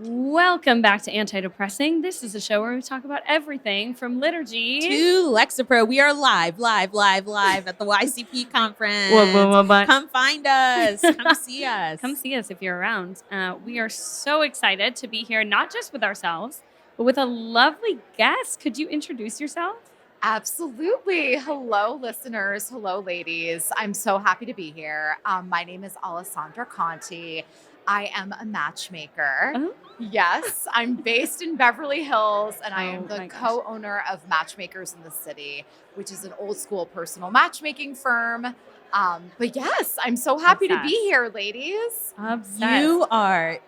Welcome back to Anti-Depressing. This is a show where we talk about everything from liturgy to Lexapro. We are live at the YCP Conference. Come find us. Come see us. Come see us if you're around. We are so excited to be here, not just with ourselves, but with a lovely guest. Could you introduce yourself? Absolutely. Hello, listeners. Hello, ladies. I'm so happy to be here. My name is Alessandra Conti. I am a matchmaker. Oh. Yes, I'm based in Beverly Hills, and I am the co-owner of Matchmakers in the City, which is an old school personal matchmaking firm. But yes, I'm so happy to be here, ladies. Obsessed. You are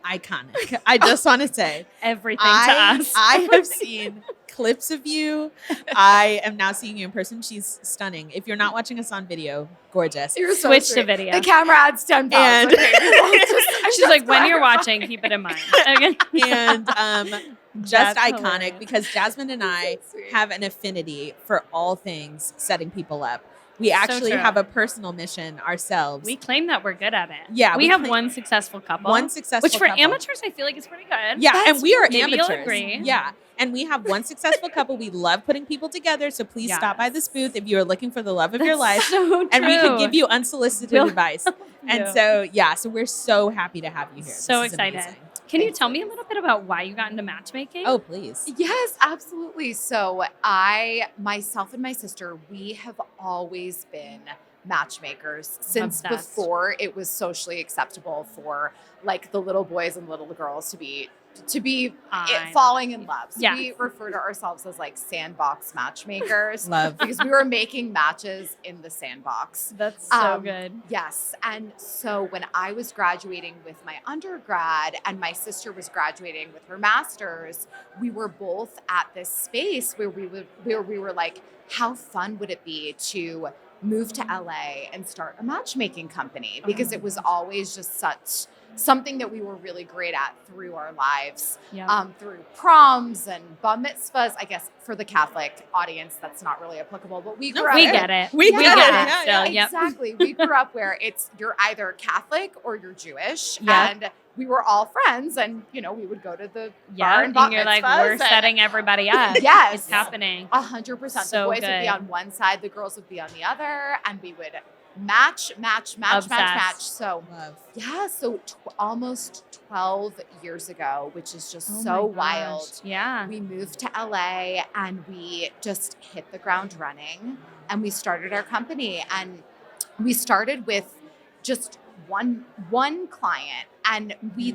iconic. I just want to say everything to us. I have seen clips of you. I am now seeing you in person. She's stunning. If you're not watching us on video, gorgeous. You're so Switch sweet. to video. The camera adds 10 pounds. She's like, when you're watching, keep it in mind. And just That's iconic hilarious. because Jasmine and I have an affinity for all things setting people up. We actually have a personal mission ourselves. We claim that we're good at it. Yeah. We have one successful couple. Which for amateurs, I feel like is pretty good. Yeah, and we are maybe amateurs. You'll agree. Yeah. And we have one successful couple. We love putting people together. So please stop by this booth if you are looking for the love of your life. So true. And we could give you unsolicited advice. And so we're so happy to have you here. So excited. Can you tell me a little bit about why you got into matchmaking? Oh, please. Yes, absolutely. So myself and my sister, we have always been matchmakers since before it was socially acceptable for like the little boys and little girls to be falling in love. So we refer to ourselves as like sandbox matchmakers. Love. Because we were making matches in the sandbox. That's so good. Yes. And so when I was graduating with my undergrad and my sister was graduating with her master's, we were both at this space where we were like, how fun would it be to move to LA and start a matchmaking company? Because it was always just something that we were really great at through our lives, through proms and bar mitzvahs. I guess for the Catholic audience, that's not really applicable, but we grew up. We get it. We get it. Yeah, exactly. We grew up where you're either Catholic or you're Jewish, and we were all friends, and we would go to the bar and you're like, we're setting everybody up. Yes, it's happening. 100%. So the boys would be on one side, the girls would be on the other, and we would match. So so almost 12 years ago, which is just so wild. Yeah. We moved to LA and we just hit the ground running, and we started our company, and we started with just one client, and we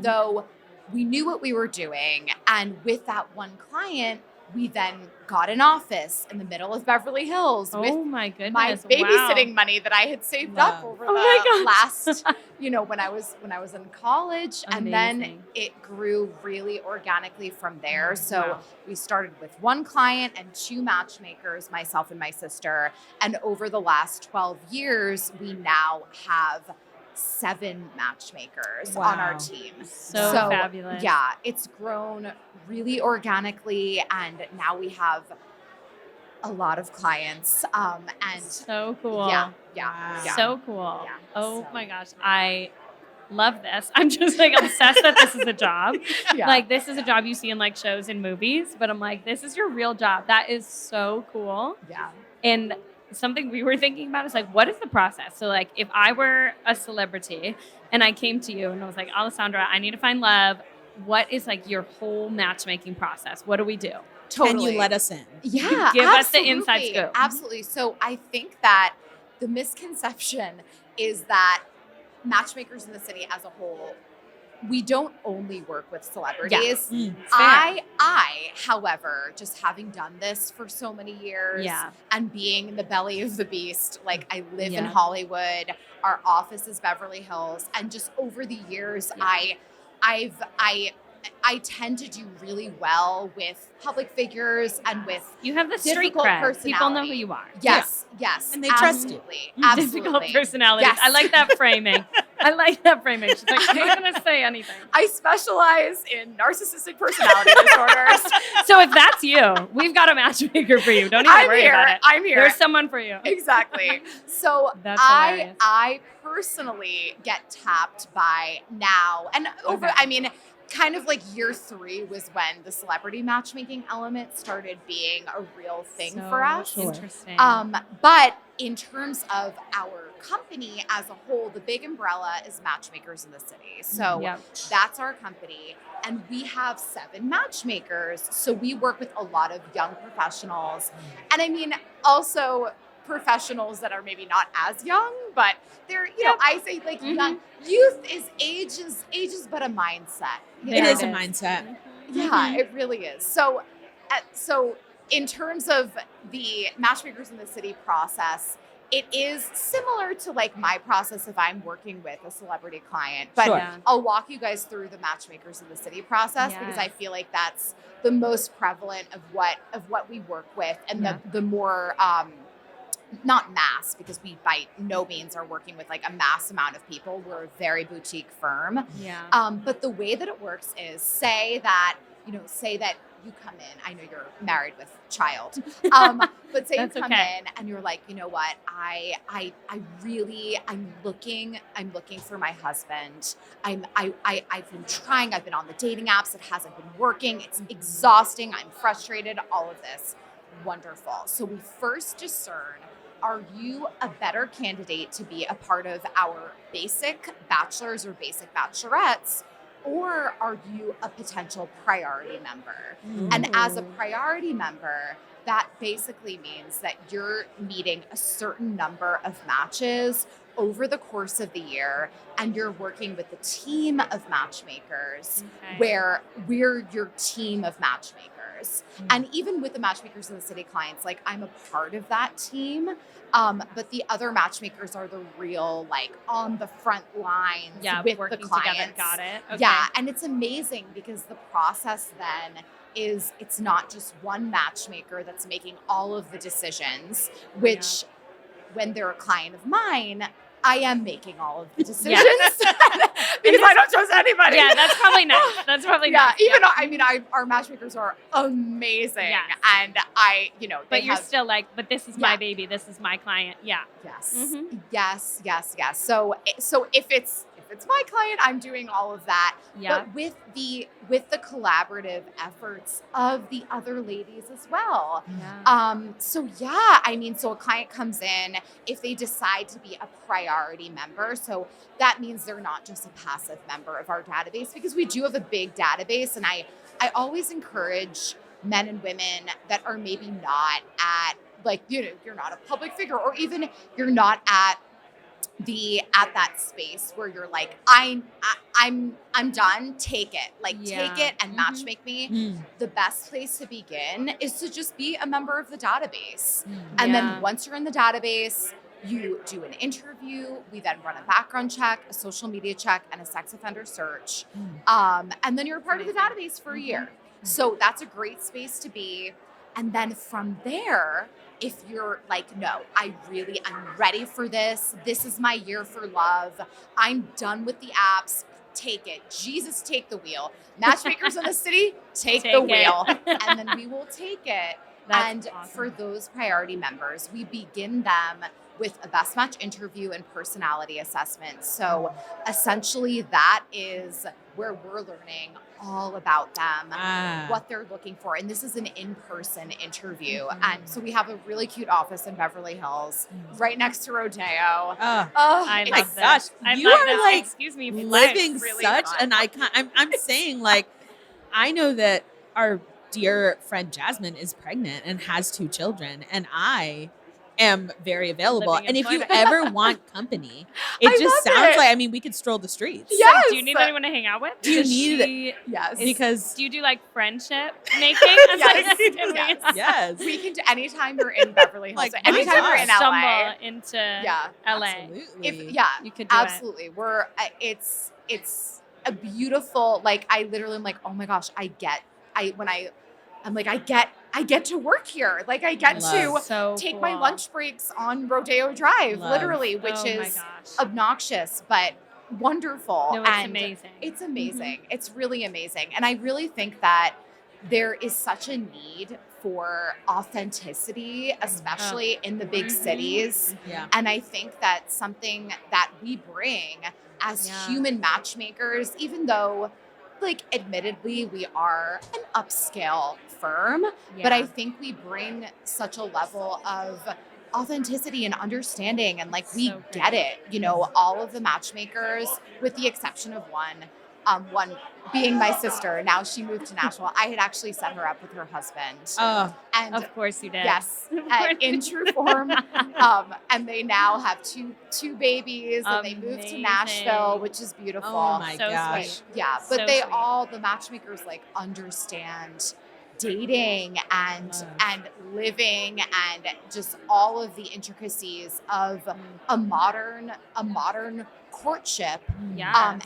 knew what we were doing, and with that one client we then got an office in the middle of Beverly Hills with my goodness, my babysitting money that I had saved up over the last, when I was in college. Amazing. And then it grew really organically from there. So we started with one client and two matchmakers, myself and my sister. And over the last 12 years, we now have 7 matchmakers on our team. So fabulous. Yeah, it's grown really organically, and now we have a lot of clients. And so cool. Yeah. So cool. Yeah, my gosh. I love this. I'm just like obsessed that this is a job. Like this is a job you see in like shows and movies, but I'm like, this is your real job. That is so cool. Yeah. And something we were thinking about is like, what is the process? So like if I were a celebrity and I came to you and I was like, Alessandra, I need to find love. What is like your whole matchmaking process? What do we do? Totally. Can you let us in? Yeah, give us the inside scoop. Absolutely. So I think that the misconception is that matchmakers in the city as a whole, we don't only work with celebrities. I, however, just having done this for so many years and being in the belly of the beast, like I live in Hollywood, our office is Beverly Hills, and just over the years, I tend to do really well with public figures and with you have the street cred. People know who you are. Yes, and they trust you. Absolutely. Difficult personalities. Yes. I like that framing. She's like, I'm not going to say anything. I specialize in narcissistic personality disorders. So if that's you, we've got a matchmaker for you. Don't even worry about it. I'm here. There's someone for you. Exactly. So I personally get tapped by now and over. I mean, kind of like year 3 was when the celebrity matchmaking element started being a real thing for us. Interesting. But in terms of our company as a whole, the big umbrella is Matchmakers in the City. So that's our company. And we have 7 matchmakers. So we work with a lot of young professionals. And I mean, also professionals that are maybe not as young, but they're, you know, I say like young. Youth is age is but a mindset. It is a mindset. Yeah, it really is. So in terms of the Matchmakers in the City process, it is similar to like my process if I'm working with a celebrity client, but I'll walk you guys through the Matchmakers in the City process because I feel like that's the most prevalent of what we work with, and the more not mass, because we by no means are working with like a mass amount of people. We're a very boutique firm. But the way that it works is say that you come in. I know you're married with child, but say you come in and you're like, you know what, I'm looking for my husband. I've been trying. I've been on the dating apps. It hasn't been working. It's exhausting. I'm frustrated. All of this. Wonderful. So we first discern, are you a better candidate to be a part of our basic bachelors or basic bachelorettes, or are you a potential priority member? And as a priority member, that basically means that you're meeting a certain number of matches over the course of the year, and you're working with a team of matchmakers where we're your team of matchmakers. And even with the Matchmakers in the City clients, like I'm a part of that team, but the other matchmakers are the real, like on the front lines with the clients. Together. Got it. Okay. Yeah, and it's amazing because the process then is it's not just one matchmaker that's making all of the decisions, which when they're a client of mine, I am making all of the decisions because I don't trust anybody. Yeah, that's probably nice. That's probably nice. Even I mean, our matchmakers are amazing, and But you're still like, but this is my baby. This is my client. Yeah. Yes. Yes. So if it's my client, I'm doing all of that. But with the collaborative efforts of the other ladies as well. So a client comes in, if they decide to be a priority member, so that means they're not just a passive member of our database, because we do have a big database, and I always encourage men and women that are maybe not at, like, you're not a public figure, or even you're not at that space where you're like, I'm done, take it. Like, take it and matchmake me. The best place to begin is to just be a member of the database. And then once you're in the database, you do an interview. We then run a background check, a social media check, and a sex offender search. And then you're a part of the database for a year. So that's a great space to be. And then from there, if you're like, no, I'm ready for this. This is my year for love. I'm done with the apps. Take it. Jesus, take the wheel. Matchmakers in the City, take the wheel. And then we will take it. That's awesome. For those priority members, we begin them with a best match interview and personality assessment. So essentially that is where we're learning all about them, what they're looking for. And this is an in-person interview. And so we have a really cute office in Beverly Hills, right next to Rodeo. I love gosh, this. You are like, excuse me, living really such fun. an icon. I'm saying, like, I know that our dear friend Jasmine is pregnant and has 2 children, and I am very available. And if you ever want company, it just sounds like, I mean, we could stroll the streets. Yes. So do you need anyone to hang out with? Do you need Yes. Because do you do like friendship making? Yes. We can do anytime you're in Beverly Hills. Like, anytime you're in LA. Stumble into LA. Absolutely. You could do absolutely. We're it's a beautiful, like, I literally am like, oh my gosh, I get to work here. Like, I get to take my lunch breaks on Rodeo Drive, literally, which is obnoxious, but wonderful. No, it's amazing. It's amazing. It's really amazing. And I really think that there is such a need for authenticity, especially in the big cities. And I think that something that we bring as human matchmakers, even though like, admittedly, we are an upscale firm, but I think we bring such a level of authenticity and understanding, and like, we get it. You know, all of the matchmakers, with the exception of one being my sister. Now she moved to Nashville. I had actually set her up with her husband. Oh, and of course you did. Yes, in true form. And they now have two babies, and they moved to Nashville, which is beautiful. Oh my gosh. Sweet. Yeah, but So they sweet. all, the matchmakers, like, understand dating and living and just all of the intricacies of a modern courtship, and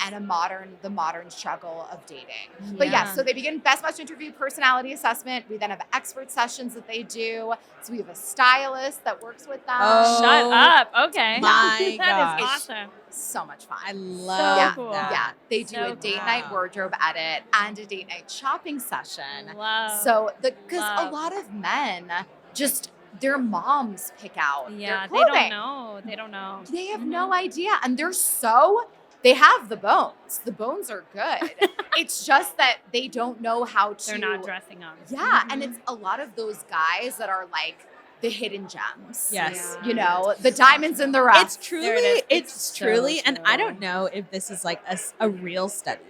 the modern struggle of dating. But so they begin best match interview, personality assessment. We then have expert sessions that they do. So we have a stylist that works with them. Oh, shut up. Okay. my That gosh. is awesome. So much fun. I love cool. that. Yeah, they do So a date cool. night wardrobe edit and a date night shopping session. Love. So because a Love. lot of men just, their moms pick out Yeah, their they clothing. don't know. They don't know. They have no idea, and they have the bones. The bones are good. It's just that they don't know how to. They're not dressing up. Yeah, and it's a lot of those guys that are like the hidden gems. Yes. You know, the diamonds in the rough. It's truly, There it is. it's It's truly, so and I true. don't know if this is like a real study,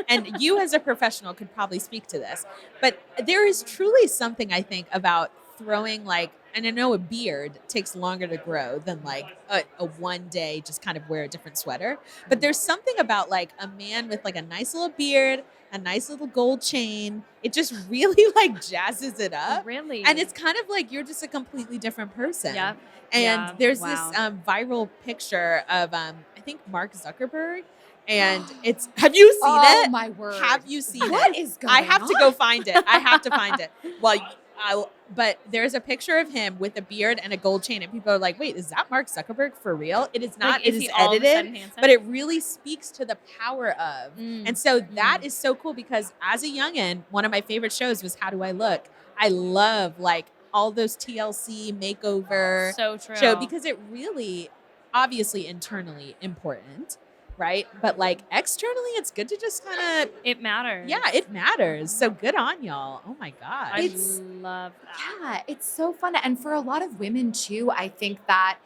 and you as a professional could probably speak to this, but there is truly something, I think, about throwing, like, and I know a beard takes longer to grow than like a one day just kind of wear a different sweater, but there's something about like a man with like a nice little beard, a nice little gold chain. It just really like jazzes it up. Really? And it's kind of like you're just a completely different person. Yep. And Yeah. there's Wow. this viral picture of I think Mark Zuckerberg, and it's, have you seen oh it? my word. Have you seen What it? is going I on? have to go find it. I have to find it. Well, but there's a picture of him with a beard and a gold chain, and people are like, "Wait, is that Mark Zuckerberg for real?" It is not. Like, It is is he all of a edited, sudden handsome? but it really speaks to the power of. Mm. And so that is so cool, because as a youngin', one of my favorite shows was How Do I Look? I love like all those TLC makeover So true. show, because it really, obviously internally important, right? But like externally, it's good to just kind of, It matters. yeah, it matters. So good on y'all. Oh my gosh. I It's- love that. Yeah, it's so fun. And for a lot of women too, I think that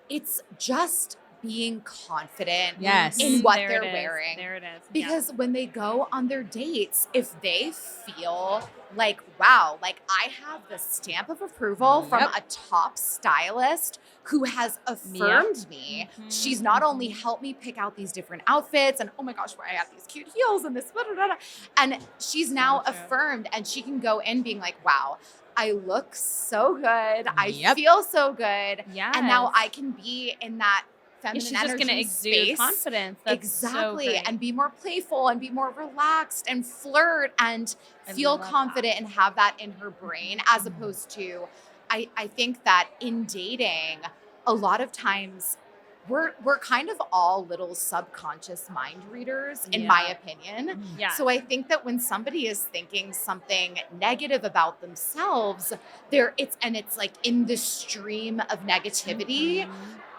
it's just being confident Yes. in what There they're it is. wearing. There it is. Because when they go on their dates, if they feel like, wow, like I have the stamp of approval from Yep. a top stylist who has affirmed me, Mhm. she's not only helped me pick out these different outfits and, oh my gosh, I have these cute heels and this, blah, blah, blah, and she's now So true. affirmed, and she can go in being like, wow, I look so good. I Yep. feel so good. Yeah. And now I can be in that feminine she's just energy going to exude space. confidence. That's Exactly. So great. And be more playful and be more relaxed and flirt and I feel love confident and have that in her brain, as opposed to, I think that in dating, a lot of times we're kind of all little subconscious mind readers, in my opinion. Yeah. So I think that when somebody is thinking something negative about themselves, it's like in the stream of negativity, Mhm.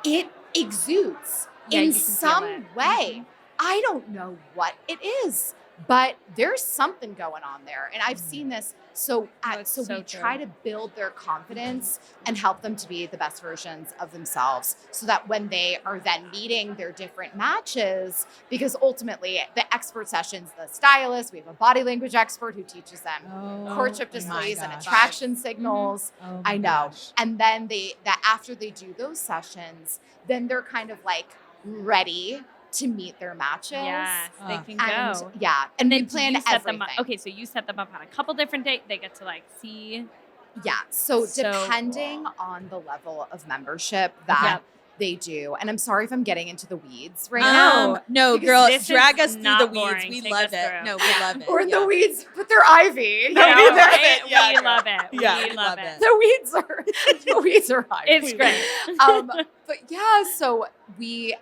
it exudes Yeah, you in can feel some it. way. I don't know what it is, but there's something going on there. And I've seen this. So it's so so we true. try to build their confidence and help them to be the best versions of themselves, so that when they are then meeting their different matches, because ultimately the expert sessions, the stylist, we have a body language expert who teaches them courtship my displays and gosh. attraction signals. Oh I my know. gosh. And then that after they do those sessions, then they're kind of like ready to meet their matches. Yes, they can And go. yeah, and And we then plan you set everything. them up. Okay, so you set them up on a couple different dates. They get to like see. Yeah. So, So depending on the level of membership that they do, and I'm sorry if I'm getting into the weeds right now. No, because girl, this is drag us through not the weeds. boring. We Take love us it. through. No, we love it. Or Yeah. the weeds, but they're ivy. Yeah, we love right? it. Yeah, We girl. love it. Yeah, we love it. The weeds are ivy. It's great. But yeah, so we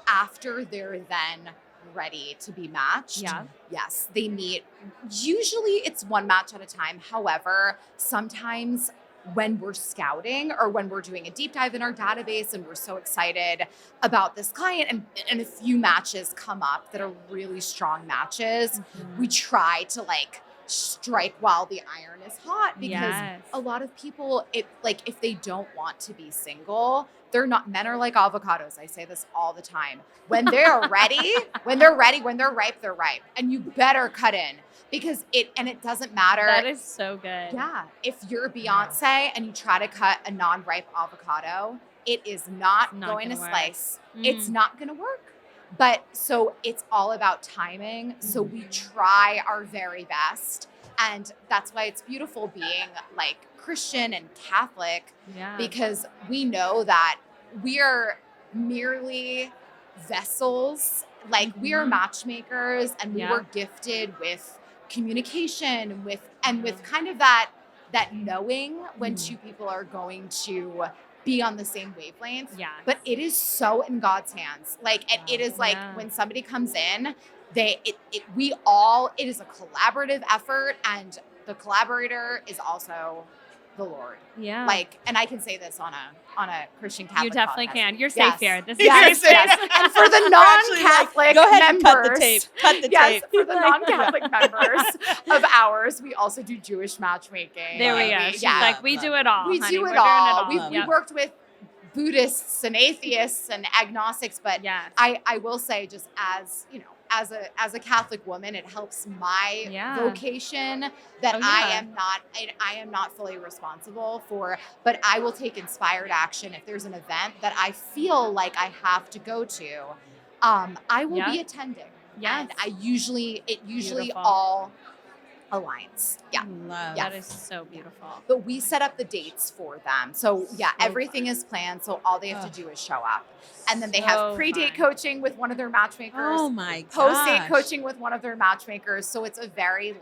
after they're then ready to be matched. Yeah. Yes, they meet. Usually it's one match at a time. However, sometimes when we're scouting or when we're doing a deep dive in our database and we're so excited about this client and a few matches come up that are really strong matches, we try to like strike while the iron is hot, because a lot of people, if they don't want to be single, they're not, men are like avocados. I say this all the time. When they're ready, when they're ripe, they're ripe. And you better cut in, because it doesn't matter. That is so good. Yeah. If you're Beyonce and you try to cut a non-ripe avocado, it is not going to slice. It's not going to work. But so it's all about timing. So we try our very best. And that's why it's beautiful being like Christian and Catholic, because we know that we are merely vessels. Like we are matchmakers, and we were gifted with communication, with kind of that knowing when two people are going to be on the same wavelength. But it is so in God's hands. Like, and it is like when somebody comes in, it is a collaborative effort, and the collaborator is also the Lord. Yeah. Like, and I can say this on a Christian Catholic. You definitely podcast. can. You're safe here. This is yes. And for the non-Catholic go ahead members, and cut the tape. Cut the tape. For the non-Catholic members of ours, we also do Jewish matchmaking. There we go. She's like, we do it all. We honey. do We're it all. doing it all. We worked with Buddhists and atheists and agnostics, but I will say, just as you know, as a Catholic woman, it helps my vocation that I am not fully responsible for, but I will take inspired action if there's an event that I feel like I have to go to. I will be attending. And it usually Beautiful. all aligns. That is so beautiful. But we set up the dates for them. So everything is planned. So all they have to do is show up. And then they have pre-date coaching with one of their matchmakers. Oh my gosh. Post-date coaching with one of their matchmakers. So it's a very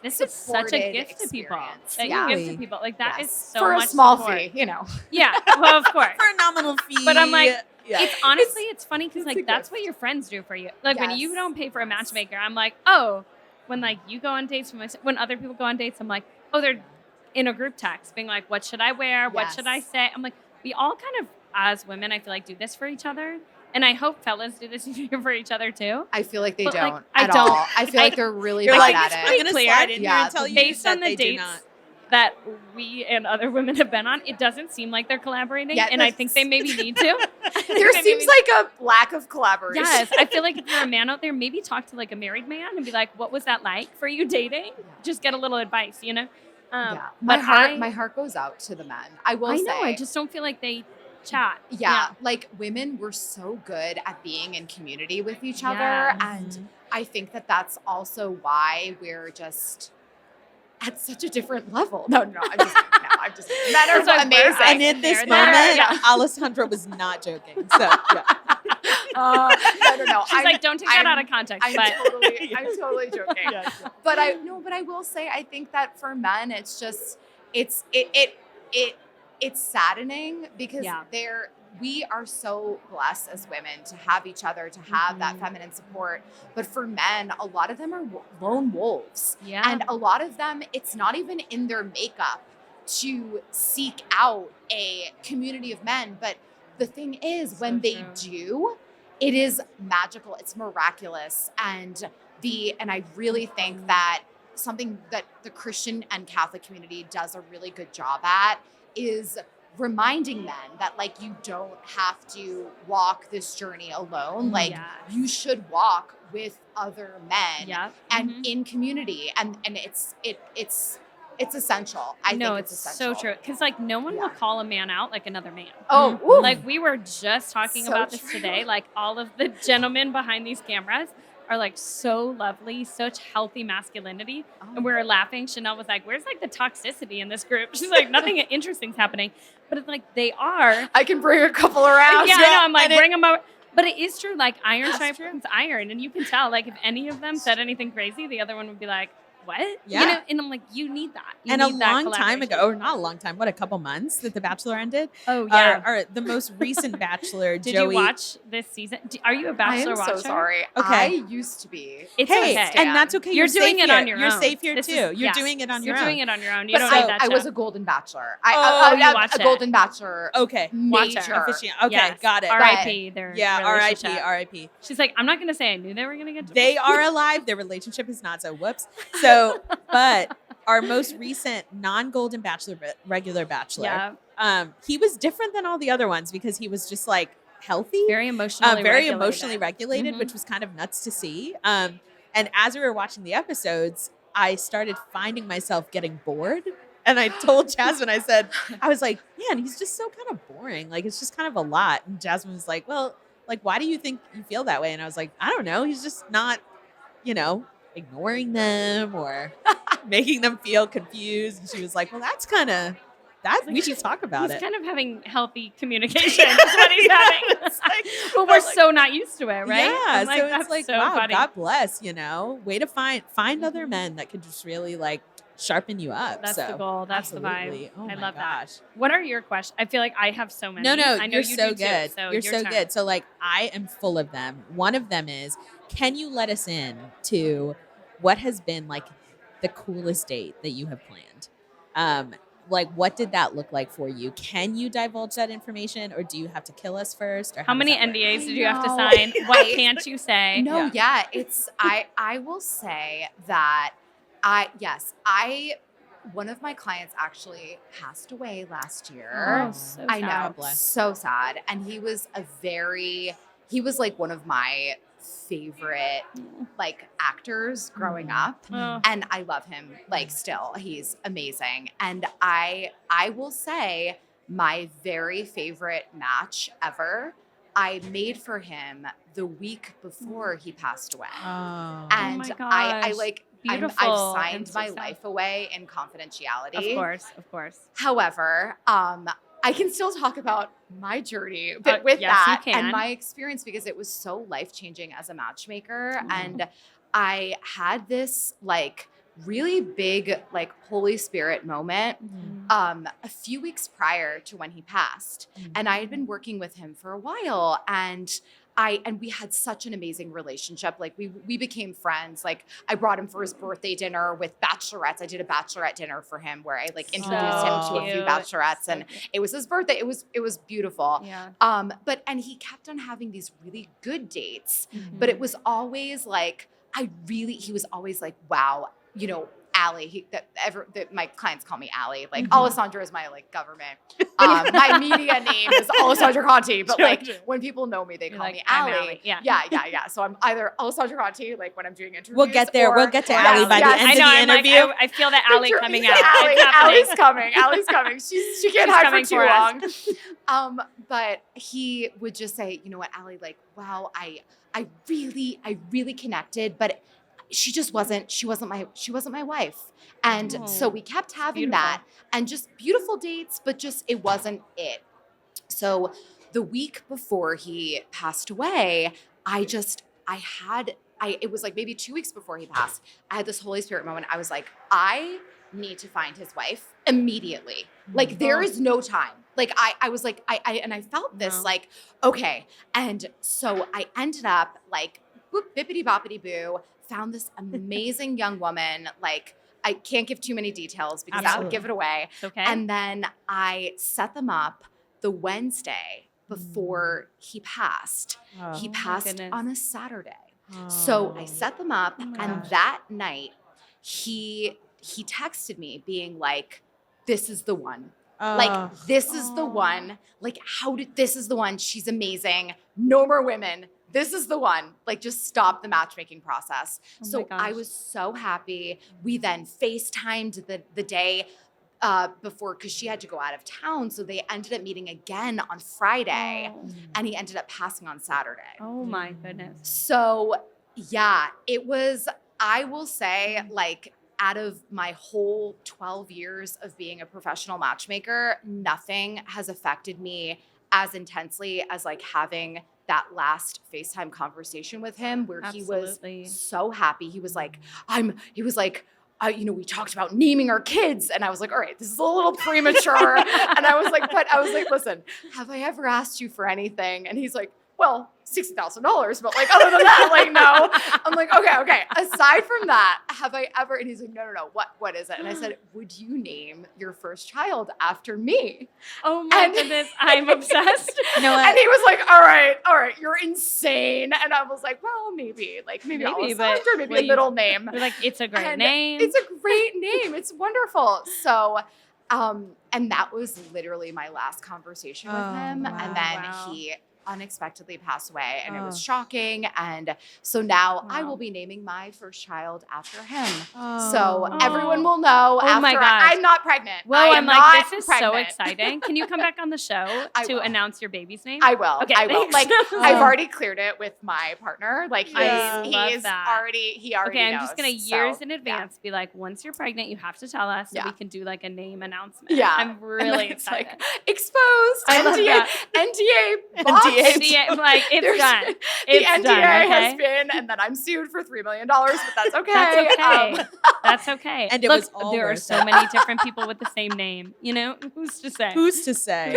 this is such a gift to people. That you give to people. Like that is so for much a small support. fee, you know. Yeah, well, of course. For a nominal fee. But I'm like, it's honestly, it's funny because like that's what your friends do for you. Like when you don't pay for a matchmaker, I'm like, oh, when like you go on dates when other people go on dates, I'm like, oh, they're in a group text being like, what should I wear? What should I say? I'm like, we all kind of, as women, I feel like do this for each other. And I hope fellas do this for each other too. I feel like they But, don't like, at all. I feel like they're really bad at it. I'm going to slide in here and tell you based that on the they do dates not. that we and other women have been on, it doesn't seem like they're collaborating. And I think they maybe need to. There seems like a lack of collaboration. Yes. I feel like if you're a man out there, maybe talk to like a married man and be like, what was that like for you dating? Just get a little advice, you know? My heart goes out to the men. I will say. I just don't feel like they chat. Like women, we're so good at being in community with each other. And I think that that's also why we're just at such a different level. No, I'm just men are so amazing. And in this moment, Alessandra was not joking. So no. She's like, don't take that out of context. I'm totally joking. But I will say, I think that for men, it's just it's saddening because we are so blessed as women to have each other, to have that feminine support. But for men, a lot of them are lone wolves. And a lot of them, it's not even in their makeup to seek out a community of men. But the thing is, when they do, it is magical. It's miraculous. And I really think that something that the Christian and Catholic community does a really good job at is reminding men that like you don't have to walk this journey alone. Like you should walk with other men and in community. And it's essential. I think it's essential. So true. Because like no one will call a man out like another man. Oh, like we were just talking about this today. Like all of the gentlemen behind these cameras are like so lovely, such healthy masculinity. And we were laughing. Chanel was like, where's like the toxicity in this group? She's like, nothing interesting's happening. But it's like, they are. I can bring a couple around. Yeah, I know. I'm like, bring them over. But it is true. Like iron sharpens iron. And you can tell like if any of them said anything crazy, the other one would be like, what? Yeah. You know, and I'm like, you need that. You and a need that long time ago, collaboration. or not a long time, what, a couple months that The Bachelor ended? Oh, yeah. Our the most recent Bachelor, Did Joey. you watch this season? Are you a I Bachelor am watcher? so sorry. Okay. I used to be. It's Hey, okay. and that's okay. You're doing safe it here. on your You're own. safe here This too. is- You're yes. doing it on your You're own. doing it on your own. You But don't need that I was show. a Golden Bachelor. Oh, you watched a it. Golden Bachelor. Okay. Watch it. Major. Okay, Yes. got it. R.I.P. Their Yeah, R.I.P. relationship. R.I.P. She's like, I'm not going to say I knew they were going to get divorced. They are alive. Their relationship is not. So whoops. So, but our most recent non-Golden Bachelor, but regular Bachelor, Yeah. he was different than all the other ones because he was just like healthy, Very emotionally regulated, Mhm. which was kind of nuts to see. And as we were watching the episodes, I started finding myself getting bored. And I told Jasmine, I was like, man, he's just so kind of boring. Like, it's just kind of a lot. And Jasmine was like, well, like, why do you think you feel that way? And I was like, I don't know. He's just not, ignoring them or making them feel confused. And she was like, well, we should talk about He's it. kind of having healthy communication. Is what he's having. It's like- But we're so not used to it, right? Yeah, I'm like, so that's it's like, so wow, funny. God bless, way to find other men that could just really like sharpen you up. That's so, the goal. That's the absolutely. vibe. Oh I my love gosh. that. What are your questions? I feel like I have so many. No, I know you're you so do good. Too, so You're your so turn. good. So like I am full of them. One of them is, can you let us in to what has been like the coolest date that you have planned? Like what did that look like for you? Can you divulge that information or do you have to kill us first? Or How does many that work? NDAs did you have to know. sign? What can't you say? No, Yeah. it's I will say that one of my clients actually passed away last year. Oh, so I sad. know, God bless. so sad. And he was like one of my favorite like actors growing up. Oh. And I love him like still. He's amazing. And I will say my very favorite match ever I made for him the week before he passed away. Oh. And my I gosh. like Beautiful I've and signed my so sad. life away in confidentiality. Of course. However, I can still talk about my journey with yes, that you can. and my experience because it was so life-changing as a matchmaker. Mm. And I had this like really big like Holy Spirit moment a few weeks prior to when he passed. And I had been working with him for a while and we had such an amazing relationship. Like we became friends. Like I brought him for his birthday dinner with bachelorettes. I did a bachelorette dinner for him where I like introduced him to a few cute. bachelorettes and it was his birthday. It was beautiful. Yeah. And he kept on having these really good dates, but it was always like, he was always like, wow, Allie, my clients call me Allie. Like Alessandra is my like government. My media name is Alessandra Conti, but like when people know me, they call me I'm Allie. Yeah. Yeah. So I'm either Alessandra Conti, like when I'm doing interviews. We'll get there. We'll get to Yes, Allie by the yes. end I know. of the I'm like, interview. I feel that Allie coming out. Allie, It's happening. Allie's coming. Allie's coming. She can't She's hide coming for too for us. long. But he would just say, you know what, Allie, like, wow, I really connected, but she wasn't my wife. And so we kept having that and just beautiful dates, but just it wasn't it. So the week before he passed away, it was like maybe 2 weeks before he passed. I had this Holy Spirit moment. I was like, I need to find his wife immediately. Like there is no time. Like I was like, I felt this like, okay. And so I ended up like, boop, bippity boppity boo, found this amazing young woman. Like I can't give too many details because that would give it away. Okay. And then I set them up the Wednesday before he passed. He passed goodness. on a Saturday. So I set them up and that night he texted me being like, this is the one. Like, this is the one. Like, this is the one. She's amazing. No more women. This is the one. Like, just stop the matchmaking process. So I was so happy. We then FaceTimed the day before because she had to go out of town. So they ended up meeting again on Friday and he ended up passing on Saturday. Oh my goodness. So yeah, it was, I will say, like, out of my whole 12 years of being a professional matchmaker, nothing has affected me as intensely as like having that last FaceTime conversation with him where he was so happy. He was like, we talked about naming our kids. And I was like, all right, this is a little premature. And I was like, listen, have I ever asked you for anything? And he's like, well, $60,000, but like other than that, like no. I'm like, okay. Aside from that, have I ever? And he's like, no. What is it? And I said, would you name your first child after me? Oh my goodness, I'm obsessed. And he was like, all right, you're insane. And I was like, well, maybe Alessandra, maybe a middle name. You're like, it's a great name. It's a great name. It's wonderful. So, and that was literally my last conversation with him. Wow. And then he unexpectedly passed away, and it was shocking. And so now I will be naming my first child after him. So everyone will know after I'm not pregnant. Well, I'm like, this is so exciting. Can you come back on the show to announce your baby's name? I will. Okay, I will. thanks. Like, I've already cleared it with my partner. Like, he already Okay, I'm knows, just gonna years in advance be like, once you're pregnant, you have to tell us so we can do like a name announcement. Yeah, I'm really excited. Like, exposed. NDA. NDA, like it's done. The NDA has been, and then I'm sued for $3 million, but that's okay. That's okay. That's okay. And it was all there are so many different people with the same name. You know, who's to say? Who's to say?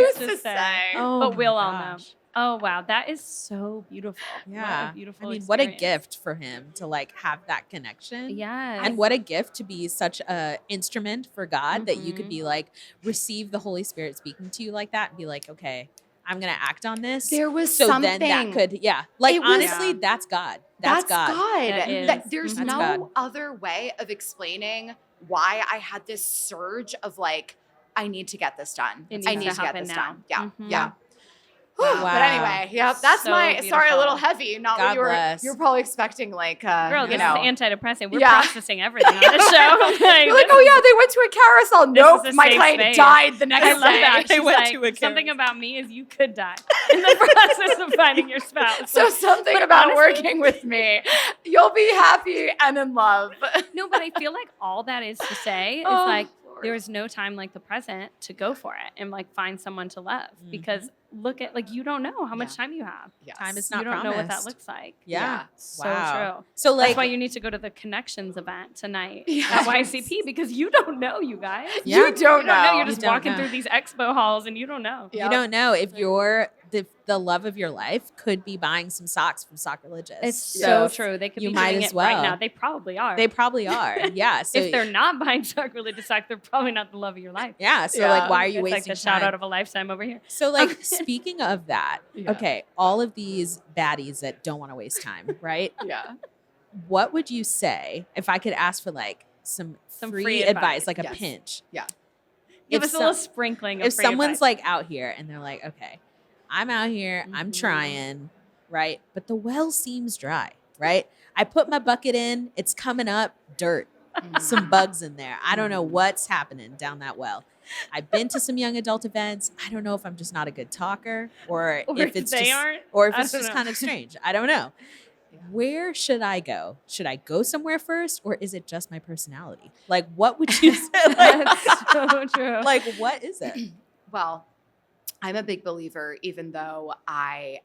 Oh, but we'll all know. Oh wow, that is so beautiful. Yeah, what a beautiful. I mean, experience. what a gift for him to like have that connection. Yes. And what a gift to be such a instrument for God that you could be like receive the Holy Spirit speaking to you like that and be like, okay, I'm gonna act on this. There was so something. then that could, like honestly, that's God. That's God. There's That's no God. other way of explaining why I had this surge of like, I need to get this done. I need to get this done. Yeah. Mm-hmm. Yeah. Wow. But anyway, that's So sorry, a beautiful. little heavy. Not God what bless. you were probably expecting, like, Girl, this is antidepressant. We're Yeah. processing everything on the show. You're like, oh yeah, they went to a carousel. Nope, is a my safe client space. died the next I love day. that. They She's went like, to a something carousel. about me is you could die in the process of finding your spouse. So something but about honestly- working with me, you'll be happy and in love. No, but I feel like all that is to say is like, there is no time like the present to go for it and like find someone to love because look at like you don't know how much time you have. Time is not You don't know what that promised. looks like. Yeah. So Wow. true. So like, That's why you need to go to the Connections event tonight at YCP because you don't know, you guys. Yeah. You don't know. You're just You don't walking know. through these expo halls and you don't know. you don't know if you're the love of your life could be buying some socks from Soccerlogist. It's so true. They could you be might doing as it right well. now. They probably are. They probably are. Yeah. So if they're not buying Soccerlogist socks, they're probably not the love of your life. yeah. So Yeah. like, why are you It's like wasting the shout time? out of a lifetime over here. So like, speaking of that, Yeah. okay, all of these baddies that don't want to waste time, right? Yeah. What would you say if I could ask for like some free advice, like a Yes. pinch? Yeah. Give If us a little sprinkling of if free someone's advice. like out here and they're like, okay, I'm out here, I'm trying, right? But the well seems dry, right? I put my bucket in, it's coming up, dirt, some bugs in there. I don't know what's happening down that well. I've been to some young adult events. I don't know if I'm just not a good talker or if it's they just aren't. or if I it's don't just know. kind of strange. I don't know. Where should I go? Should I go somewhere first or is it just my personality? Like what would you say? That's so true. Like what is it? Well, I'm a big believer, even though I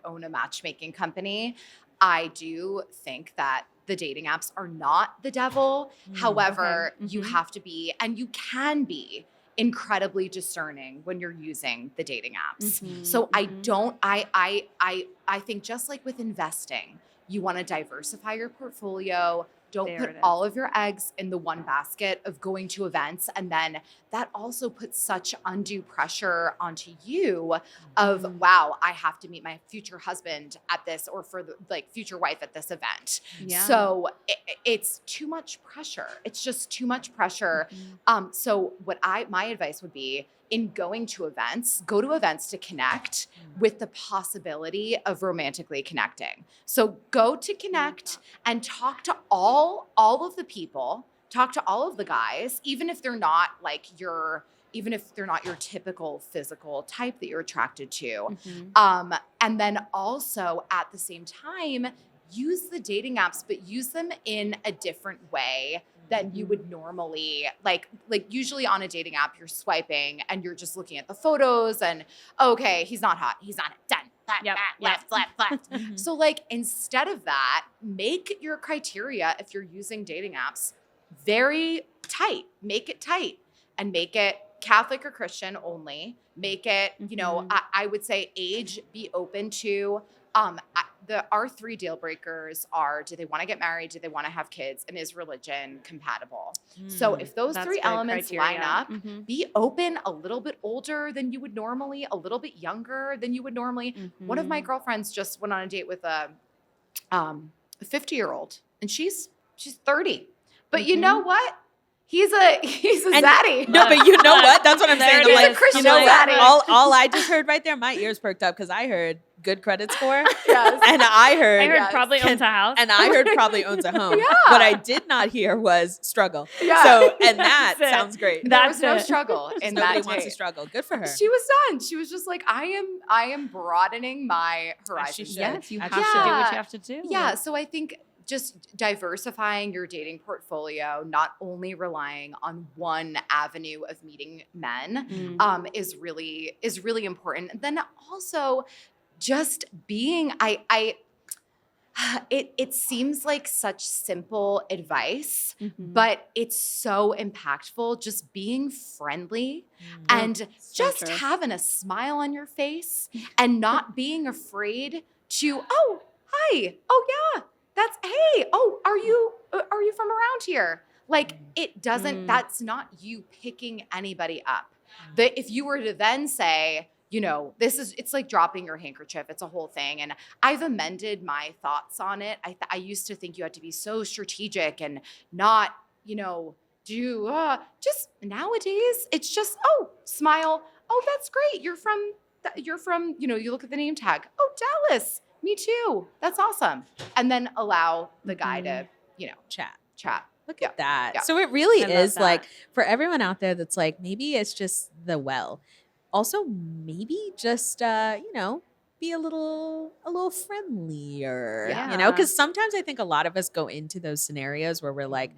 own a matchmaking company, I do think that the dating apps are not the devil. However, you have to be, and you can be incredibly discerning when you're using the dating apps. So I think just like with investing, you want to diversify your portfolio. Don't There put it is. all of your eggs in the one basket of going to events. And then that also puts such undue pressure onto you of, wow, I have to meet my future husband at this or for the like future wife at this event. Yeah. So it's too much pressure. It's just too much pressure. So my advice would be in going to events, go to events to connect with the possibility of romantically connecting. So go to connect and talk to all of the people, talk to all of the guys, even if they're not like your typical physical type that you're attracted to. And then also at the same time, use the dating apps, but use them in a different way than you would normally like usually on a dating app, you're swiping and you're just looking at the photos and okay, he's not hot. He's not done. Left. So like instead of that, make your criteria if you're using dating apps very tight. Make it tight and make it Catholic or Christian only. Make it, you know, I would say age, be open to. Our 3 deal breakers are: do they want to get married? Do they want to have kids? And is religion compatible? So if those 3 elements line up, be open, a little bit older than you would normally, a little bit younger than you would normally. One of my girlfriends just went on a date with a 50-year-old, and she's 30. But you know what? He's a zaddy. No, but you know what? That's what I'm saying. I'm like, Christian you know what? zaddy. All I just heard right there, my ears perked up because I heard good credit score. Yes. And I heard probably owns a house. And I heard probably owns a home. Yeah. What I did not hear was struggle. Yeah. So, and that sounds great. There was no struggle in that Nobody date. wants to struggle. Good for her. She was done. She was just like, I am broadening my horizons. Yes, you have As to she do should. what you have to do. Yeah. So I think just diversifying your dating portfolio, not only relying on one avenue of meeting men, is really important. And then also just being, it seems like such simple advice, but it's so impactful. Just being friendly and just having a smile on your face and not being afraid to, oh, hi, oh yeah, that's, hey, oh, are you from around here? Like it doesn't, that's not you picking anybody up. That if you were to then say, you know, it's like dropping your handkerchief. It's a whole thing. And I've amended my thoughts on it. I used to think you had to be so strategic and not, you know, just nowadays, it's just, oh, smile. Oh, that's great. You're from, you know, you look at the name tag. Oh, Dallas. Me too. That's awesome. And then allow the guy to, you know, chat. Look at that. Yeah. So it really is like for everyone out there that's like, maybe it's just the also maybe just, you know, be a little friendlier, you know, because sometimes I think a lot of us go into those scenarios where we're like,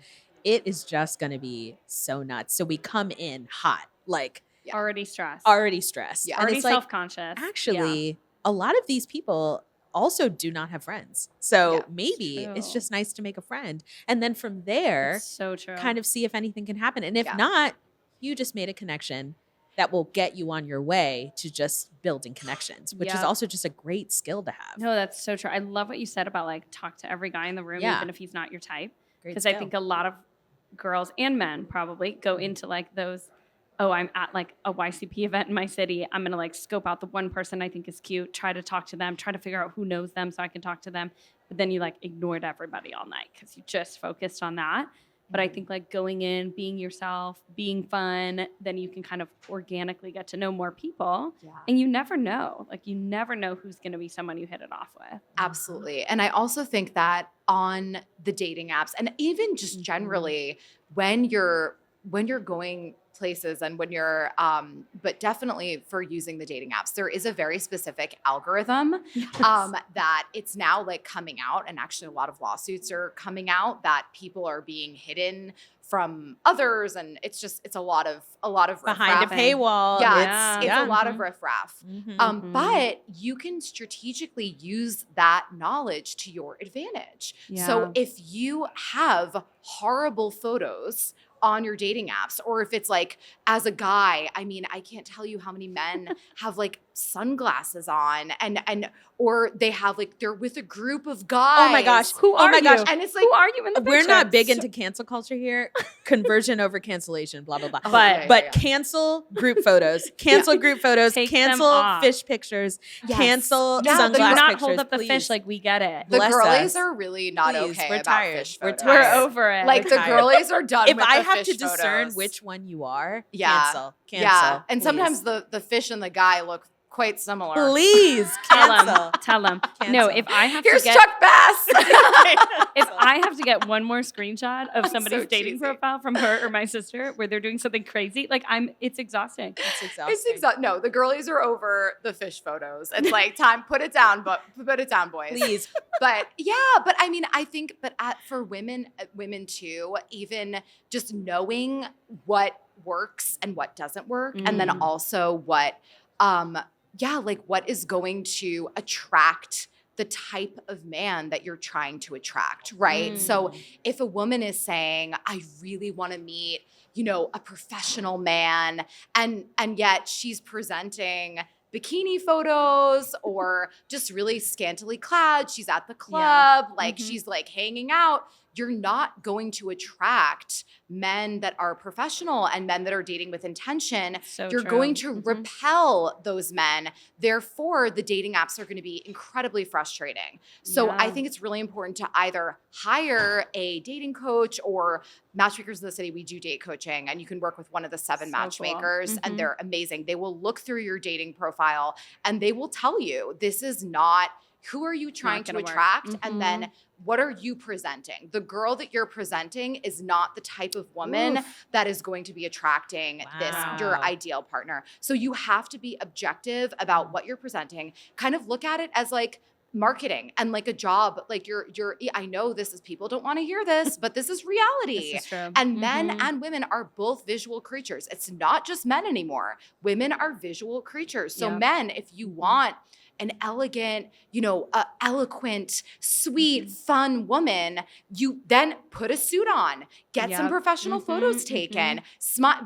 it is just going to be so nuts. So we come in hot, like already stressed. Yeah. Already and it's self-conscious. Like, actually, a lot of these people also do not have friends. So maybe it's just nice to make a friend. And then from there, it's so true. Kind of see if anything can happen. And if not, you just made a connection that will get you on your way to just building connections, which is also just a great skill to have. No, that's so true. I love what you said about like talk to every guy in the room, even if he's not your type. Because I think a lot of girls and men probably go into like those, oh, I'm at like a YCP event in my city. I'm going to like scope out the one person I think is cute, try to talk to them, try to figure out who knows them so I can talk to them. But then you like ignored everybody all night because you just focused on that. But I think like going in, being yourself, being fun, then you can kind of organically get to know more people. Yeah. And you never know. Like you never know who's going to be someone you hit it off with. Absolutely. And I also think that on the dating apps and even just generally when you're going places and when you're, but definitely for using the dating apps, there is a very specific algorithm that it's now like coming out, and actually a lot of lawsuits are coming out that people are being hidden from others, and it's a lot of behind a paywall. Yeah, it's a lot of riffraff. But you can strategically use that knowledge to your advantage. Yeah. So if you have horrible photos on your dating apps, or if it's like as a guy, I mean, I can't tell you how many men have like sunglasses on and or they have like they're with a group of guys. Oh my gosh. And it's like, who are you in the picture? We're not big into cancel culture here. Conversion over cancellation, blah, blah, blah. But cancel group photos. Cancel group photos. Take cancel fish pictures. Cancel sunglass do not pictures. hold up the please. fish like we get it. The Bless girlies us. are really not Please, okay we're about tired. fish We're photos. tired. We're over it. Like We're the tired. girlies are done If with I the have fish to discern photos. which one you are, Yeah. cancel. Yeah. And please. sometimes the fish and the guy look quite similar. Please cancel. Tell them. No, if I have Here's to get Chuck Bass. if I have to get one more screenshot of somebody's so dating cheesy. profile from her or my sister where they're doing something crazy, like it's exhausting. No, the girlies are over the fish photos. It's like time, put it down, boys. Please. But I mean, I think, for women too, even just knowing what works and what doesn't work, and then also what is going to attract the type of man that you're trying to attract, right? So if a woman is saying, I really want to meet, a professional man, and yet she's presenting bikini photos or just really scantily clad, she's at the club, she's like hanging out, you're not going to attract men that are professional and men that are dating with intention. So you're true. going to repel those men. Therefore, the dating apps are going to be incredibly frustrating. So I think it's really important to either hire a dating coach, or Matchmakers of the City, we do date coaching, and you can work with one of the 7 matchmakers, cool. and they're amazing. They will look through your dating profile and they will tell you, this is not, who are you trying to attract? And then what are you presenting? The girl that you're presenting is not the type of woman that is going to be attracting your ideal partner. So you have to be objective about what you're presenting. Kind of look at it as like marketing and like a job. Like I know this is, people don't want to hear this, but this is reality. This is true. And men and women are both visual creatures. It's not just men anymore. Women are visual creatures. So men, if you want an elegant, eloquent, sweet, fun woman, you then put a suit on, get some professional photos taken.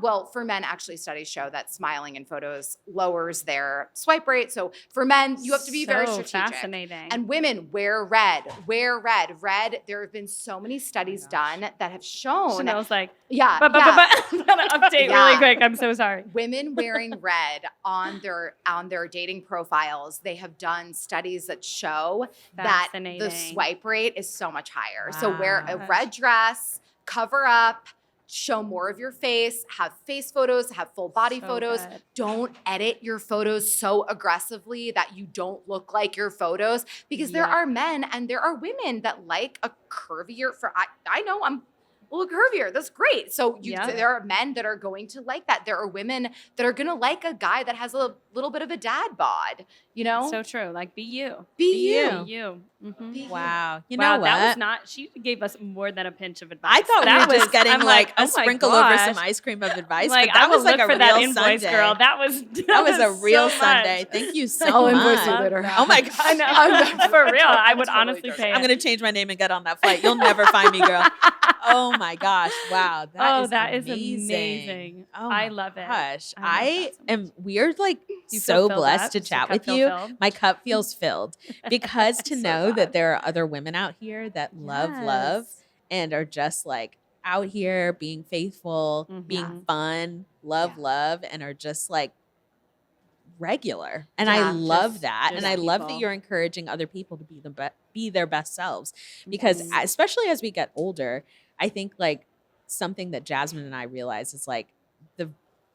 Well, for men, actually, studies show that smiling in photos lowers their swipe rate. So for men, you have to be very strategic. Fascinating. And women, wear red. Wear red. Red. There have been so many studies done that have shown. Chanel's like, but update really quick. I'm so sorry. Women wearing red on their dating profiles, they have done studies that show that the swipe rate is so much higher. So wear a red dress, cover up, show more of your face, have face photos, have full body photos. Good. Don't edit your photos so aggressively that you don't look like your photos, because there are men and there are women that like a curvier, I know I'm a little curvier. That's great. So there are men that are going to like that. There are women that are going to like a guy that has a little bit of a dad bod, So true. Like, be you. Be you. Be you. Mm-hmm. Wow. You know what? That was not, she gave us more than a pinch of advice. I thought we were just getting a sprinkle over some ice cream of advice, but that was like a real Sunday. Girl. That was a real Sunday. Thank you so much. Invoice you later. Oh my God. I know. For real. I would honestly pay it. I'm going to change my name and get on that flight. You'll never find me, girl. Oh my gosh. Wow. That is amazing. Oh I love it. Gosh. We're like so blessed to chat with you. My cup feels filled because to know that there are other women out here that love and are just like out here being faithful, being fun, love, and are just like regular. And I love that. And I love that you're encouraging other people to be their best selves, because especially as we get older, I think like something that Jasmine and I realize is like the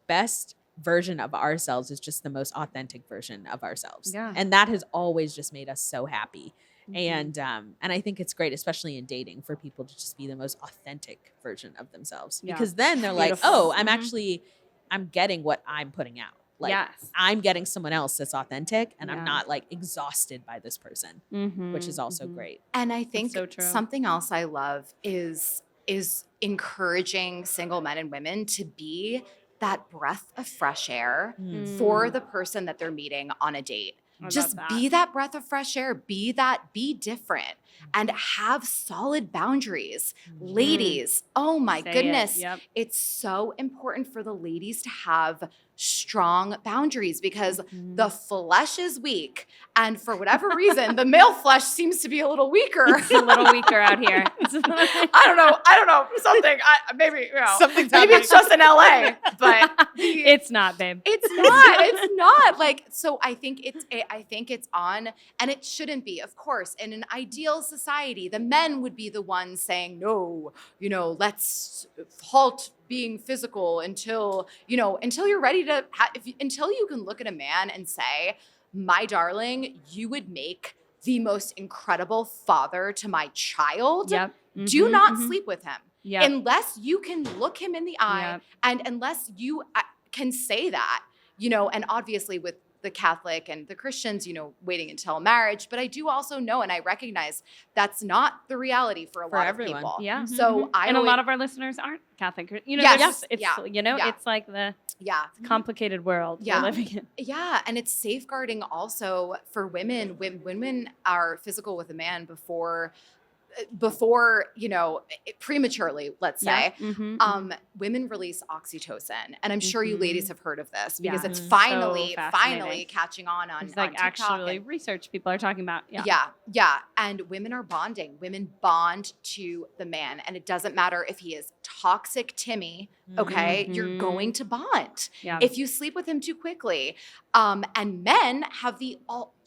best version of ourselves is just the most authentic version of ourselves. Yeah. And that has always just made us so happy. And I think it's great, especially in dating, for people to just be the most authentic version of themselves, because then they're like, oh, I'm getting what I'm putting out. Like I'm getting someone else that's authentic, and I'm not like exhausted by this person, which is also great. And I think something else I love is encouraging single men and women to be that breath of fresh air for the person that they're meeting on a date. Just be that breath of fresh air, be different, and have solid boundaries. Ladies, oh my goodness. It's so important for the ladies to have strong boundaries, because the flesh is weak, and for whatever reason the male flesh seems to be a little weaker. It's a little weaker out here. I don't know something. Maybe something's maybe it's just in LA, but it's not, babe. It's not like, so I think it's on, and it shouldn't be. Of course, in an ideal society, the men would be the ones saying, no, let's halt being physical until you're ready to until you can look at a man and say, my darling, you would make the most incredible father to my child. Do not sleep with him unless you can look him in the eye, and unless you can say that, and obviously with the Catholic and the Christians, waiting until marriage. But I do also know, and I recognize that's not the reality for a lot everyone. of people. Yeah. So a lot of our listeners aren't Catholic. Yes. It's like the complicated world we're living in. Yeah. And it's safeguarding also for women when women are physical with a man before prematurely, let's say, women release oxytocin. And I'm sure you ladies have heard of this because it's finally catching on it's like TikTok actually research people are talking about. Yeah. And women are bonding. Women bond to the man. And it doesn't matter if he is toxic Timmy, okay? You're going to bond if you sleep with him too quickly. And men have the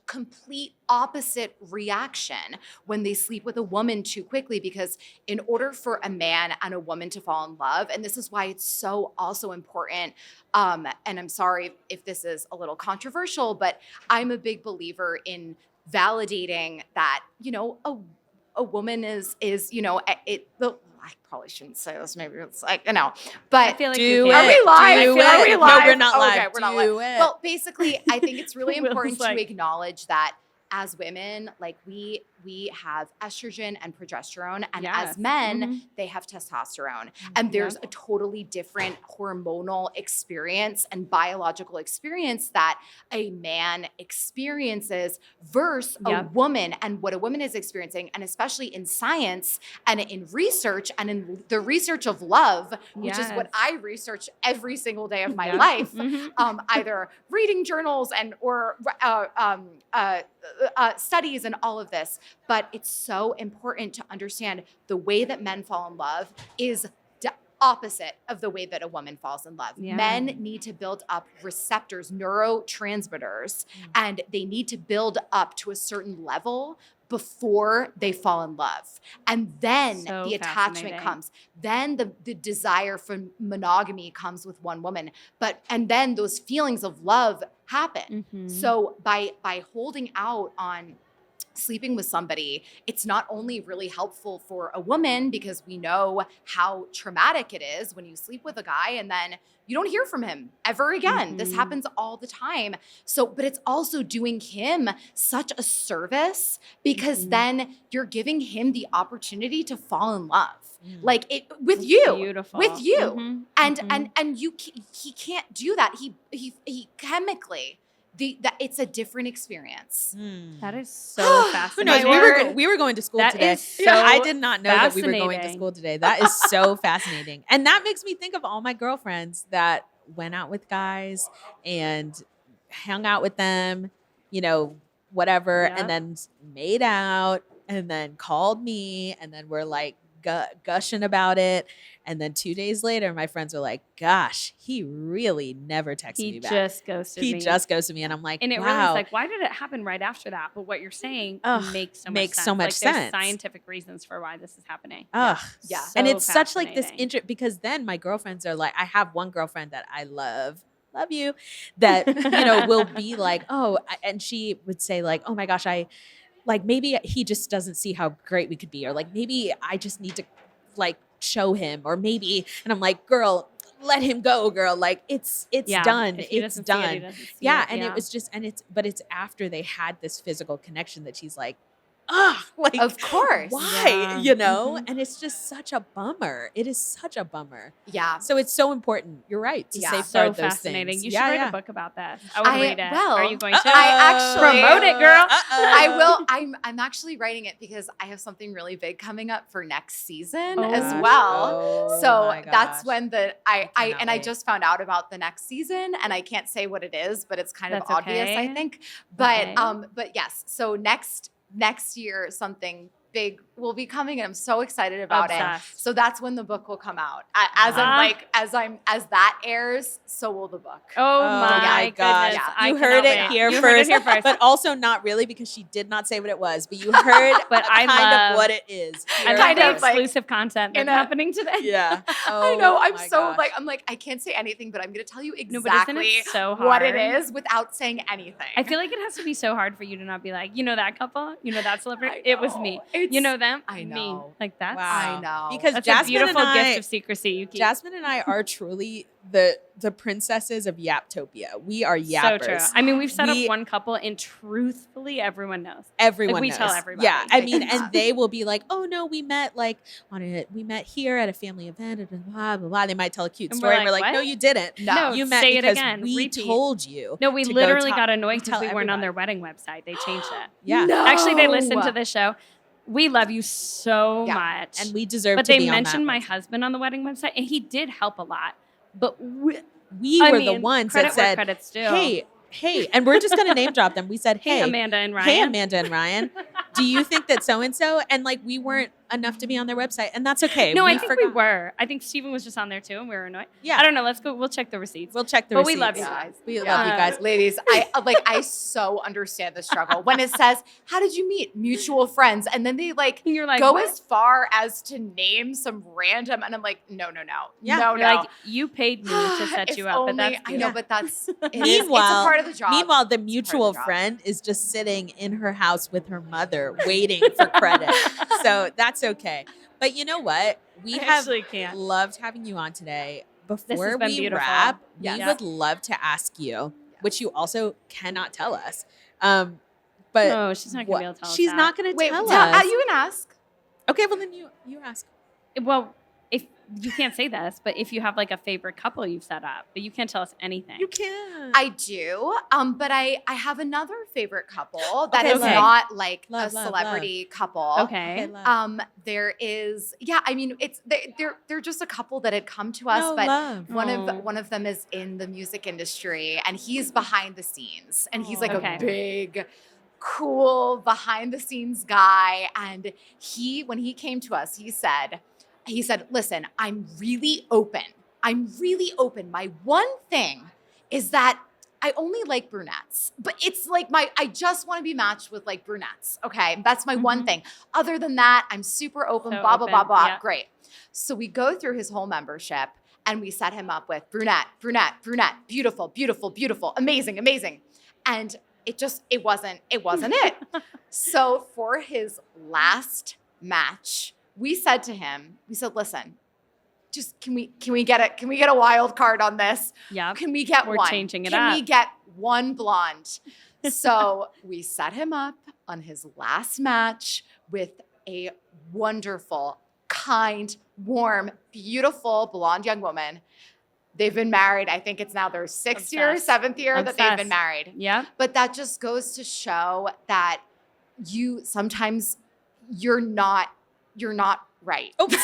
complete opposite reaction when they sleep with a woman too quickly, because in order for a man and a woman to fall in love, and this is why it's so also important, and I'm sorry if this is a little controversial, but I'm a big believer in validating that, a woman is I probably shouldn't say this. Maybe it's like, but I feel like are we live? Are we live? No, we're not live. Okay, we're not live. Well, basically, I think it's really important to acknowledge that as women, like we have estrogen and progesterone, and as men, they have testosterone. And there's a totally different hormonal experience and biological experience that a man experiences versus a woman, and what a woman is experiencing. And especially in science and in research and in the research of love, which is what I research every single day of my life, either reading journals or studies and all of this. But it's so important to understand the way that men fall in love is the opposite of the way that a woman falls in love. Men need to build up receptors, neurotransmitters, and they need to build up to a certain level before they fall in love. And then the attachment comes. Then the desire for monogamy comes with one woman. And then those feelings of love happen. So by holding out on sleeping with somebody, it's not only really helpful for a woman, because we know how traumatic it is when you sleep with a guy and then you don't hear from him ever again. This happens all the time. So, but it's also doing him such a service, because then you're giving him the opportunity to fall in love. Like with you, and he can't do that. He chemically, it's a different experience. That is so fascinating. Who knows? We were going to school today. I did not know that we were going to school today. That is so fascinating. And that makes me think of all my girlfriends that went out with guys and hung out with them, whatever, and then made out and then called me, and then we're like gushing about it. And then 2 days later, my friends were like, gosh, he really never texted me back. He just ghosted me. And I'm like, and it really is like, why did it happen right after that? But what you're saying makes so much sense. There's scientific reasons for why this is happening. Yeah. So and it's such like this because then my girlfriends are like, I have one girlfriend that I love you, that, will be like, and she would say like, oh my gosh, maybe he just doesn't see how great we could be. Or like, maybe I just need to like show him, or maybe, and I'm like, girl, let him go, girl. Like it's done. It's done. It was just, but it's after they had this physical connection that she's like, like, of course. Why? And it's just such a bummer. It is such a bummer. Yeah. So it's so important. You're right. To safeguard those fascinating. things. You should write a book about this. I would read it. Well, are you going to? I actually promote it, girl. I will. I'm actually writing it because I have something really big coming up for next season as well. So that's when I just found out about the next season, and I can't say what it is, but it's kind of obvious, I think. But but yes. So next year, something big will be coming, and I'm so excited about it. So that's when the book will come out. As that airs, so will the book. Oh my gosh. Yeah. You heard it here first, but also not really, because she did not say what it was, but you heard but kind of what it is. I love the exclusive content that's happening today. Yeah. I know. I'm so like, I can't say anything, but I'm going to tell you exactly what it is without saying anything. I feel like it has to be so hard for you to not be like, that couple, that celebrity. It was me. You know them? I Me. know. Like that's Wow. I know. Because that's Jasmine a beautiful and I, gift of secrecy. You keep. Jasmine and I are truly the princesses of Yaptopia. We are yappers. So true. I mean, we've set We- up one couple, and truthfully, everyone knows. Everyone we knows. tell everybody. Yeah, I I mean, get and that. they will be like, "Oh no, we met here at a family event." And blah blah blah. They might tell a cute And story, we're and we're like, like, "No, "What?" you didn't. No, You met say it because again. we Repeat. told you." No, we to go literally talk- got annoyed tell because we weren't on everybody. their wedding website. They changed it. Yeah, No. Actually, they listened to the show. We love you so Yeah. much. and we deserve. but to they be on mentioned that my website. husband on the wedding website, and he did help a lot. But We I were mean, the ones credit that where said, credit's due. "Hey," and we're just gonna name drop them. We said, Hey, Amanda and Ryan. Hey, Amanda and Ryan, do you think that so and so?" And like, we weren't enough to be on their website, and that's okay. No, we I think we were. I think Steven was just on there too, and we were annoyed. Yeah. I don't know. Let's go. We'll check the receipts. We'll check the But receipts. we love you guys. We love you guys. Ladies, I so understand the struggle when it says, "How did you meet?" Mutual friends, and then they And you're like, go what? as far as to name some random, and I'm like, no, Yeah. no, You're no. like, you paid me to set If you up, but that's I know, cute. but that's it's a Meanwhile- part of the job. Meanwhile, the It's mutual part of the job. friend is just sitting in her house with her mother, waiting for credit. So that's okay. But you know what? We I have actually can't. loved having you on today. Before has been we beautiful. wrap, Yes. we would love to ask you, which you also cannot tell us. But No, she's not gonna be able to tell us she's that. not going to Wait, tell tell, us. you can ask. Okay, well then you ask. Well, if you can't say this, but if you have like a favorite couple you've set up, but you can't tell us anything. You can. I do, but I have another favorite couple that Okay, is love. not like Love, a love, celebrity couple. Okay. love. There is, yeah. I mean, they're just a couple that had come to us, No, but love. Oh. one of them is in the music industry, and he's behind the scenes, and he's like Okay. a big, cool behind the scenes guy. And when he came to us, he said, "Listen, I'm really open. My one thing is that I only like brunettes, but it's like I just want to be matched with like brunettes. Okay. That's my one Mhm. thing. Other than that, I'm super open, So blah, blah, blah, open, blah. yeah. Great." So we go through his whole membership and we set him up with brunette, beautiful, beautiful, beautiful, amazing, amazing. And it wasn't it. So for his last match, we said to him, "Listen, just can we get a wild card on this? Yeah. Can we get We're one? changing it Can up. we get one blonde?" So we set him up on his last match with a wonderful, kind, warm, beautiful blonde young woman. They've been married. I think it's now their sixth year, Obsessed. seventh year that they've Obsessed. been married. Yeah. But that just goes to show that sometimes you're not right. Oh, say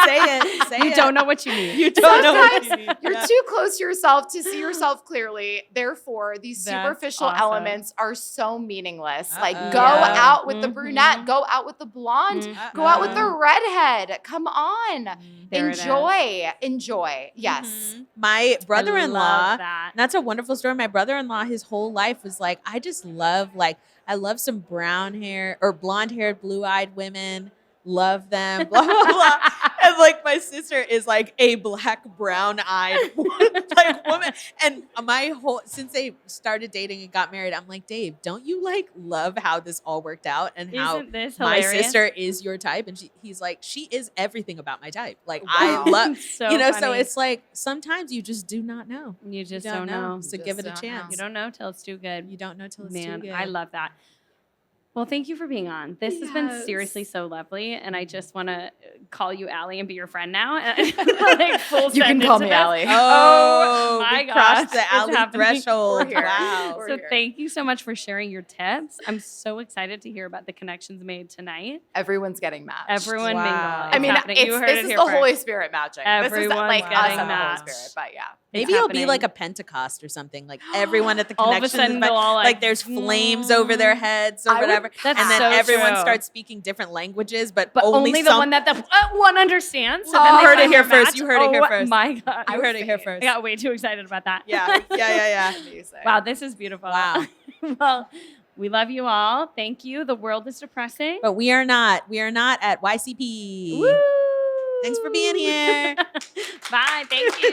it. You don't know what you need. You don't know what you Sometimes need. You're Yeah. too close to yourself to see yourself clearly. Therefore, these That's superficial awesome. elements are so meaningless. Like, Uh-oh. go Yeah. out with the Mhm. brunette, go out with the blonde, Mhm. go out with the Uh-oh. redhead. Come on. There it is. Enjoy. Yes. Mhm. My brother-in-law, I love that. that's a wonderful story. My brother-in-law, his whole life was like, I just love I love some brown hair or blonde haired, blue-eyed women. Love them, blah, blah, blah. And like my sister is like a black, brown-eyed like woman. And since they started dating and got married, I'm like, Dave, don't you like love how this all worked out and how Isn't this my hilarious? sister is your type? And he's like, she is everything about my type. Like Wow. I love, So so funny. it's like sometimes you just do not know. You just You don't know. So You give just it a don't chance. know. You don't know till it's too good. You don't know till it's Man, too good. I love that. Well, thank you for being on. This has been Yes. seriously so lovely, and I just want to call you Allie and be your friend now. Like full You can send call into me this. Allie. Oh, my we crossed gosh, the it's alley happening. threshold. We're here. Wow. We're So here. thank you so much for sharing your tips. I'm so excited to hear about the connections made tonight. Everyone's getting matched. Everyone Wow. mingle. I It's mean, happening. You heard this it is here the first. Holy Spirit matching. This Everyone's is like us getting and the Holy matched. Spirit. But yeah. Maybe It's it'll be like a happening. Pentecost or something. Like everyone at the All of a connection sudden is they'll all like there's flames over their heads or I would whatever. That's And then so everyone true. starts speaking different languages, but only the some, one that the one understands. So Oh, then they you heard it find here their first. match. You heard it here Oh first. My God. you would heard it here say- first. I got way too excited about that. Yeah. Amazing. Wow, this is beautiful. Wow. Well, we love you all. Thank you. The world is depressing. But we are not. We are not at YCP. Woo! Thanks for being here. Bye. Thank you.